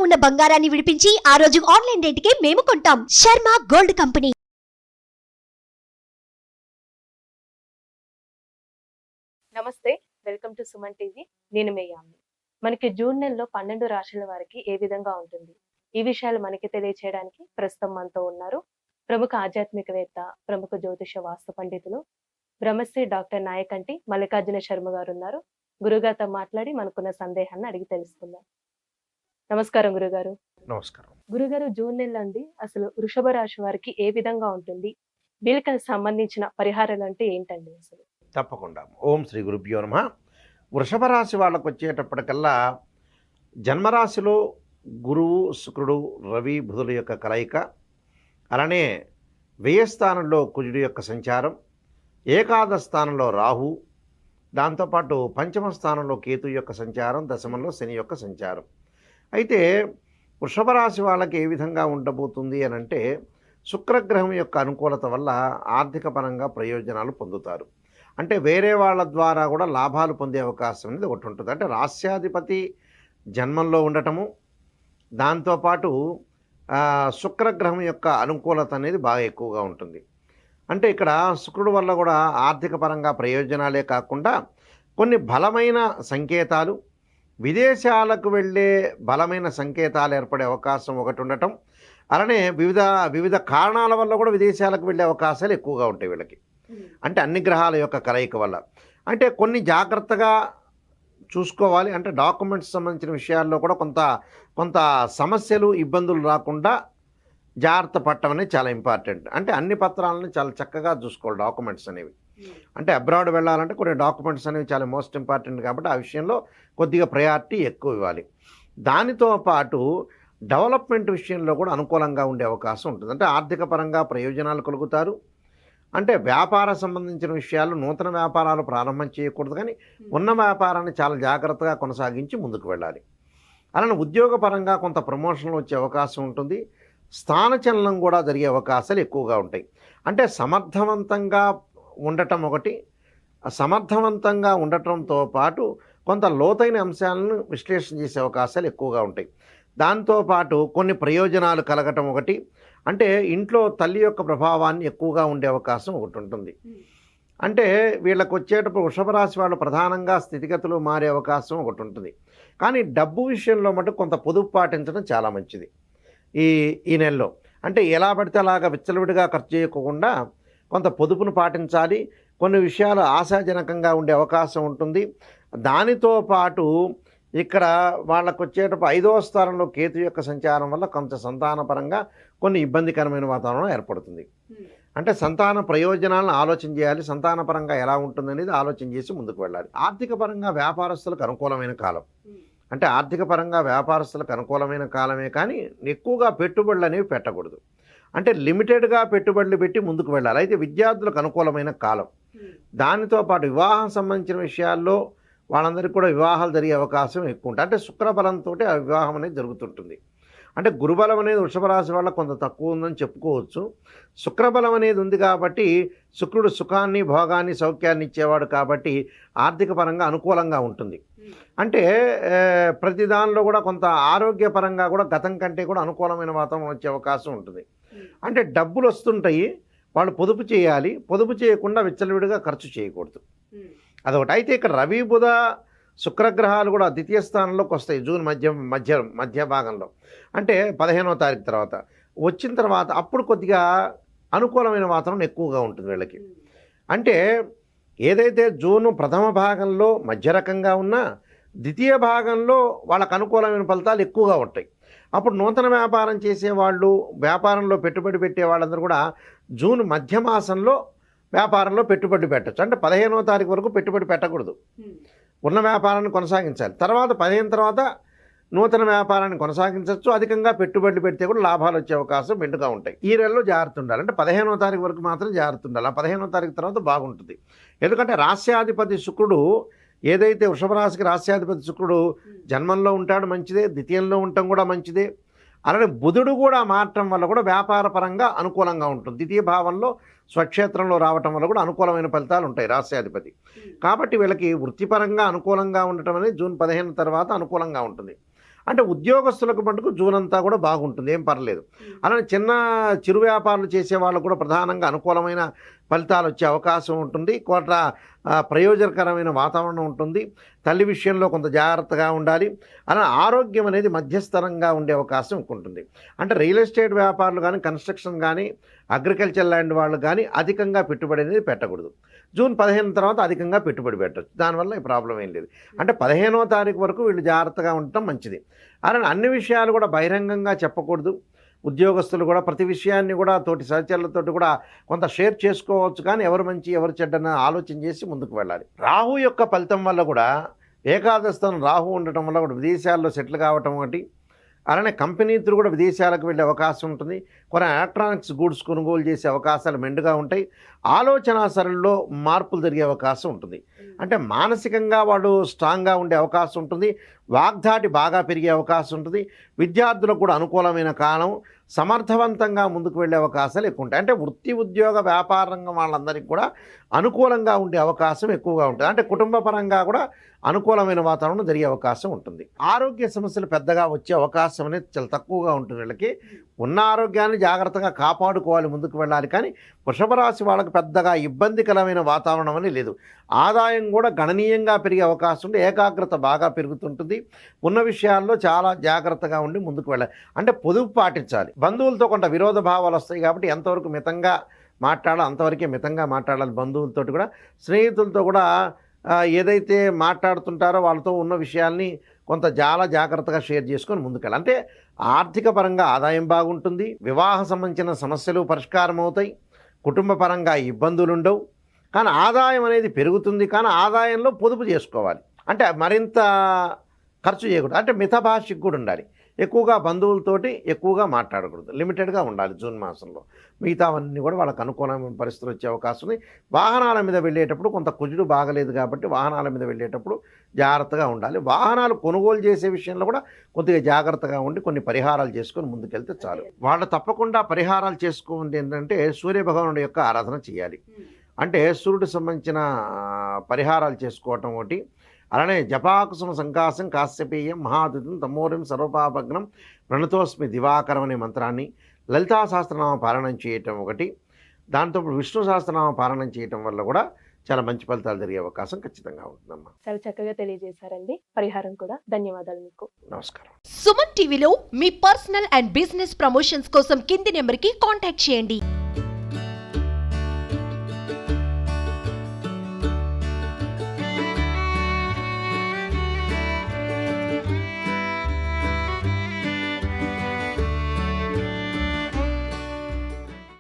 ఉన్న బంగారాన్ని విడిపించి ఆ రోజు ఆన్లైన్ రేటుకే మేము కొంటాం. Sharma gold company. నమస్తే, వెల్కమ్ టు సుమన్ టీవీ. నేను మీ యామ్ని. మనకి జూన్ నెలలో 12 రాశుల వారికి ఏ విధంగా ఉంటుంది, ఈ విషయాలు మనకి తెలియచేయడానికి ప్రస్తుతం మనతో ఉన్నారు ప్రముఖ ఆధ్యాత్మికవేత్త, ప్రముఖ జ్యోతిష వాస్తు పండితులు, బ్రహ్మశ్రీ డాక్టర్ నాయకంటి మల్లికార్జున శర్మ గారు ఉన్నారు. గురుగారితో మాట్లాడి మనకున్న సందేహాన్ని అడిగి తెలుసుకుందాం. నమస్కారం గురుగారు. నమస్కారం. గురుగారు, జూన్ నెల అండి, అసలు వృషభ రాశి వారికి ఏ విధంగా ఉంటుంది, వీళ్ళకి సంబంధించిన పరిహారాలు అంటే ఏంటండి అసలు? తప్పకుండా. ఓం శ్రీ గురుభ్యో నమః. వృషభ రాశి వాళ్ళకు వచ్చేటప్పటికల్లా జన్మరాశిలో గురువు, శుక్రుడు, రవి, బుధుల యొక్క కలయిక, అలానే వ్యయస్థానంలో కుజుడి యొక్క సంచారం, ఏకాదశ స్థానంలో రాహు, దాంతోపాటు పంచమ స్థానంలో కేతు యొక్క సంచారం, దశమంలో శని యొక్క సంచారం. అయితే వృషభ రాశి వాళ్ళకి ఏ విధంగా ఉండబోతుంది అని అంటే, శుక్రగ్రహం యొక్క అనుకూలత వల్ల ఆర్థిక పరంగా ప్రయోజనాలు పొందుతారు. అంటే వేరే వాళ్ళ ద్వారా కూడా లాభాలు పొందే అవకాశం అనేది ఒకటి ఉంటుంది. అంటే రాస్యాధిపతి జన్మంలో ఉండటము, దాంతోపాటు శుక్రగ్రహం యొక్క అనుకూలత అనేది బాగా ఎక్కువగా ఉంటుంది. అంటే ఇక్కడ శుక్రుడు వల్ల కూడా ఆర్థిక పరంగా ప్రయోజనాలే కాకుండా కొన్ని బలమైన సంకేతాలు, విదేశాలకు వెళ్ళే బలమైన సంకేతాలు ఏర్పడే అవకాశం ఒకటి ఉండటం, అలానే వివిధ కారణాల వల్ల కూడా విదేశాలకు వెళ్ళే అవకాశాలు ఎక్కువగా ఉంటాయి వీళ్ళకి. అంటే అన్ని గ్రహాల యొక్క కలయిక వల్ల. అంటే కొన్ని జాగ్రత్తగా చూసుకోవాలి. అంటే డాక్యుమెంట్స్ సంబంధించిన విషయాల్లో కూడా కొంత సమస్యలు, ఇబ్బందులు రాకుండా జాగ్రత్త పడటం అనేది చాలా ఇంపార్టెంట్. అంటే అన్ని పత్రాలను చాలా చక్కగా చూసుకోవాలి డాక్యుమెంట్స్ అనేవి. అంటే అబ్రాడ్ వెళ్ళాలంటే కొన్ని డాక్యుమెంట్స్ అనేవి చాలా మోస్ట్ ఇంపార్టెంట్ కాబట్టి ఆ విషయంలో కొద్దిగా ప్రయారిటీ ఎక్కువ ఇవ్వాలి. దానితో పాటు డెవలప్మెంట్ విషయంలో కూడా అనుకూలంగా ఉండే అవకాశం ఉంటుంది. అంటే ఆర్థిక పరంగా ప్రయోజనాలు కలుగుతారు. అంటే వ్యాపార సంబంధించిన విషయాలు, నూతన వ్యాపారాలు ప్రారంభం చేయకూడదు, కానీ ఉన్న వ్యాపారాన్ని చాలా జాగ్రత్తగా కొనసాగించి ముందుకు వెళ్ళాలి. అలానే ఉద్యోగపరంగా కొంత ప్రమోషన్లు వచ్చే అవకాశం ఉంటుంది. స్థానచలనం కూడా జరిగే అవకాశాలు ఎక్కువగా ఉంటాయి. అంటే సమర్థవంతంగా ఉండటం ఒకటి, సమర్థవంతంగా ఉండటంతో పాటు కొంత లోతైన అంశాలను విశ్లేషణ చేసే అవకాశాలు ఎక్కువగా ఉంటాయి. దాంతోపాటు కొన్ని ప్రయోజనాలు కలగటం ఒకటి, అంటే ఇంట్లో తల్లి యొక్క ప్రభావాన్ని ఎక్కువగా ఉండే అవకాశం ఒకటి ఉంటుంది. అంటే వీళ్ళకి వచ్చేటప్పుడు వృషభ రాశి వాళ్ళు ప్రధానంగా స్థితిగతులు మారే అవకాశం ఒకటి ఉంటుంది. కానీ డబ్బు విషయంలో మటుకు కొంత పొదుపు పాటించడం చాలా మంచిది ఈ నెలలో. అంటే ఎలా పడితే అలాగా విచ్చలవిడిగా ఖర్చు చేయకుండా కొంత పొదుపును పాటించాలి. కొన్ని విషయాలు ఆశాజనకంగా ఉండే అవకాశం ఉంటుంది. దానితో పాటు ఇక్కడ వాళ్ళకు వచ్చేటప్పుడు 5వ స్థానంలో కేతు యొక్క సంచారం వల్ల కొంత సంతానపరంగా కొన్ని ఇబ్బందికరమైన వాతావరణం ఏర్పడుతుంది. అంటే సంతాన ప్రయోజనాలను ఆలోచన చేయాలి. సంతానపరంగా ఎలా ఉంటుందనేది ఆలోచన చేసి ముందుకు వెళ్ళాలి. ఆర్థిక పరంగా వ్యాపారస్తులకు అనుకూలమైన కాలం. అంటే ఆర్థిక పరంగా వ్యాపారస్తులకు అనుకూలమైన కాలమే, కానీ ఎక్కువగా పెట్టుబడులు అనేవి పెట్టకూడదు. అంటే లిమిటెడ్గా పెట్టుబడులు పెట్టి ముందుకు వెళ్ళాలి. అయితే విద్యార్థులకు అనుకూలమైన కాలం. దానితో పాటు వివాహం సంబంధించిన విషయాల్లో వాళ్ళందరికీ కూడా వివాహాలు జరిగే అవకాశం ఎక్కువ ఉంటుంది. అంటే శుక్రబలంతో ఆ వివాహం అనేది జరుగుతుంటుంది. అంటే గురుబలం అనేది వృషభ రాశి వల్ల కొంత తక్కువ ఉందని చెప్పుకోవచ్చు. శుక్రబలం అనేది ఉంది కాబట్టి శుక్రుడు సుఖాన్ని, భోగాన్ని, సౌఖ్యాన్ని ఇచ్చేవాడు కాబట్టి ఆర్థిక పరంగా అనుకూలంగా ఉంటుంది. అంటే ప్రతి దానిలో కూడా కొంత ఆరోగ్యపరంగా కూడా గతం కంటే కూడా అనుకూలమైన వాతావరణం వచ్చే అవకాశం ఉంటుంది. అంటే డబ్బులు వస్తుంటాయి, వాళ్ళు పొదుపు చేయాలి. పొదుపు చేయకుండా విచ్చలవిడిగా ఖర్చు చేయకూడదు, అదొకటి. అయితే ఇక్కడ రవి, బుధ, శుక్రగ్రహాలు కూడా ద్వితీయ స్థానంలోకి వస్తాయి జూన్ మధ్య భాగంలో. అంటే 15వ తారీఖు తర్వాత వచ్చిన తర్వాత అప్పుడు కొద్దిగా అనుకూలమైన వాతావరణం ఎక్కువగా ఉంటుంది వీళ్ళకి. అంటే ఏదైతే జూను ప్రథమ భాగంలో మధ్య రకంగా ఉన్నా ద్వితీయ భాగంలో వాళ్ళకు అనుకూలమైన ఫలితాలు ఎక్కువగా ఉంటాయి. అప్పుడు నూతన వ్యాపారం చేసేవాళ్ళు, వ్యాపారంలో పెట్టుబడి పెట్టే వాళ్ళందరూ కూడా జూన్ మధ్య మాసంలో వ్యాపారంలో పెట్టుబడి పెట్టచ్చు. అంటే 15వ తారీఖు వరకు పెట్టుబడి పెట్టకూడదు, ఉన్న వ్యాపారాన్ని కొనసాగించాలి. తర్వాత 15 తర్వాత నూతన వ్యాపారాన్ని కొనసాగించవచ్చు. అధికంగా పెట్టుబడులు పెడితే కూడా లాభాలు వచ్చే అవకాశం మెండుగా ఉంటాయి. ఈ నెలలో జాగ్రత్త ఉండాలి. అంటే 15వ తారీఖు వరకు మాత్రం జాగ్రత్త ఉండాలి. ఆ 15వ తారీఖు తర్వాత బాగుంటుంది. ఎందుకంటే రాస్యాధిపతి శుక్రుడు, ఏదైతే వృషభ రాశికి రాస్యాధిపతి శుక్రుడు జన్మంలో ఉంటాడు, మంచిదే. ద్వితీయంలో ఉండటం కూడా మంచిదే. అలానే బుధుడు కూడా మారటం వల్ల కూడా వ్యాపార పరంగా అనుకూలంగా ఉంటుంది. ద్వితీయ భావంలో స్వక్షేత్రంలో రావటం వల్ల కూడా అనుకూలమైన ఫలితాలు ఉంటాయి రాస్యాధిపతి. కాబట్టి వీళ్ళకి వృత్తిపరంగా అనుకూలంగా ఉండటం అనేది జూన్ 15 తర్వాత అనుకూలంగా ఉంటుంది. అంటే ఉద్యోగస్తులకు మటుకు జూన్ అంతా కూడా బాగుంటుంది, ఏం పర్లేదు. అలానే చిరు వ్యాపారాలు చేసే వాళ్ళకు కూడా ప్రధానంగా అనుకూలమైన ఫలితాలు వచ్చే అవకాశం ఉంటుంది. కొంత ప్రయోజనకరమైన వాతావరణం ఉంటుంది. తల్లి విషయంలో కొంత జాగ్రత్తగా ఉండాలి. అలా ఆరోగ్యం అనేది మధ్యస్థరంగా ఉండే అవకాశం ఉంటుంది. అంటే రియల్ ఎస్టేట్ వ్యాపారులు కానీ, కన్స్ట్రక్షన్ కానీ, అగ్రికల్చర్ ల్యాండ్ వాళ్ళు కానీ అధికంగా పెట్టుబడి అనేది పెట్టకూడదు. జూన్ 15 తర్వాత అధికంగా పెట్టుబడి పెట్టచ్చు. దానివల్ల ఈ ప్రాబ్లం ఏం లేదు. అంటే 15వ తారీఖు వరకు వీళ్ళు జాగ్రత్తగా ఉండటం మంచిది. అలానే అన్ని విషయాలు కూడా బహిరంగంగా చెప్పకూడదు. ఉద్యోగస్తులు కూడా ప్రతి విషయాన్ని కూడా తోటి సహచరులతో కూడా కొంత షేర్ చేసుకోవచ్చు, కానీ ఎవరు మంచి ఎవరు చెడ్డన ఆలోచన చేసి ముందుకు వెళ్ళాలి. రాహు యొక్క ఫలితం వల్ల కూడా ఏకాదశం రాహు ఉండటం వల్ల కూడా విదేశాల్లో సెటిల్ కావటం ఒకటి, అలానే కంపెనీలు కూడా విదేశాలకు వెళ్ళే అవకాశం ఉంటుంది. కొన్ని ఎలక్ట్రానిక్స్ గూడ్స్ కొనుగోలు చేసే అవకాశాలు మెండుగా ఉంటాయి. ఆలోచన సరళిలో మార్పులు జరిగే అవకాశం ఉంటుంది. అంటే మానసికంగా వాళ్ళు స్ట్రాంగ్గా ఉండే అవకాశం ఉంటుంది. వాగ్దాటి బాగా పెరిగే అవకాశం ఉంటుంది. విద్యార్థులకు కూడా అనుకూలమైన కాలం, సమర్థవంతంగా ముందుకు వెళ్ళే అవకాశాలు ఎక్కువ ఉంటాయి. అంటే వృత్తి ఉద్యోగ వ్యాపార రంగం వాళ్ళందరికీ కూడా అనుకూలంగా ఉండే అవకాశం ఎక్కువగా ఉంటుంది. అంటే కుటుంబ పరంగా కూడా అనుకూలమైన వాతావరణం జరిగే అవకాశం ఉంటుంది. ఆరోగ్య సమస్యలు పెద్దగా వచ్చే అవకాశం అనేది చాలా తక్కువగా ఉంటుంది. వీళ్ళకి ఉన్న ఆరోగ్యాన్ని జాగ్రత్తగా కాపాడుకోవాలి, ముందుకు వెళ్ళాలి. కానీ వృషభ రాశి వాళ్ళకి పెద్దగా ఇబ్బందికరమైన వాతావరణం అని లేదు. ఆదాయం కూడా గణనీయంగా పెరిగే అవకాశం ఉంది. ఏకాగ్రత బాగా పెరుగుతుంటుంది. ఉన్న విషయాల్లో చాలా జాగ్రత్తగా ఉండి ముందుకు వెళ్ళాలి. అంటే పొదుపు పాటించాలి. బంధువులతో కొంత విరోధ భావాలు వస్తాయి కాబట్టి ఎంతవరకు మితంగా మాట్లాడాలో అంతవరకే మితంగా మాట్లాడాలి. బంధువులతో కూడా, స్నేహితులతో కూడా ఏదైతే మాట్లాడుతుంటారో వాళ్ళతో ఉన్న విషయాల్ని కొంత చాలా జాగ్రత్తగా షేర్ చేసుకొని ముందుకెళ్ళాలి. అంటే ఆర్థిక పరంగా ఆదాయం బాగుంటుంది. వివాహ సంబంధించిన సమస్యలు పరిష్కారం అవుతాయి. కుటుంబ పరంగా ఇబ్బందులు ఉండవు. కానీ ఆదాయం అనేది పెరుగుతుంది. కానీ ఆదాయంలో పొదుపు చేసుకోవాలి. అంటే మరింత ఖర్చు చేయకూడదు. అంటే మితభాషికి కూడా ఉండాలి. ఎక్కువగా బంధువులతోటి ఎక్కువగా మాట్లాడకూడదు. లిమిటెడ్గా ఉండాలి జూన్ మాసంలో. మిగతావన్నీ కూడా వాళ్ళకు అనుకూలమైన పరిస్థితులు వచ్చే అవకాశం ఉంది. వాహనాల మీద వెళ్ళేటప్పుడు కొంత కుజుడు బాగలేదు కాబట్టి వాహనాల మీద వెళ్ళేటప్పుడు జాగ్రత్తగా ఉండాలి. వాహనాలు కొనుగోలు చేసే విషయంలో కూడా కొద్దిగా జాగ్రత్తగా ఉండి కొన్ని పరిహారాలు చేసుకొని ముందుకెళ్తే చాలు. వాళ్ళు తప్పకుండా పరిహారాలు చేసుకోండి. ఏంటంటే సూర్యభగవానుడి యొక్క ఆరాధన చేయాలి. అంటే సూర్యుడికి సంబంధించిన పరిహారాలు చేసుకోవటం ఒకటి. అలానే జపాకుసుమ సంకాసం కాశ్యపేయం మహాదుతం తమోరం సర్వపాపగ్నం ప్రణతోస్మి దివాకరం అనే మంత్రాన్ని, లలితా సహస్రనామ పారాయణం చేయటం ఒకటి. దాంతో విష్ణు సహస్రనామ పారాయణం చేయటం వల్ల కూడా చాలా మంచి ఫలితాలు జరిగే అవకాశం ఖచ్చితంగా ఉంటుందమ్మా. చాలా చక్కగా తెలియజేశారండి. పరిహారం కూడా. ధన్యవాదాలు మీకు. నమస్కారం. సుమన్ టీవీలో మీ పర్సనల్ అండ్ బిజినెస్ ప్రమోషన్స్ కోసం కింది నెంబర్కి కాంటాక్ట్ చేయండి.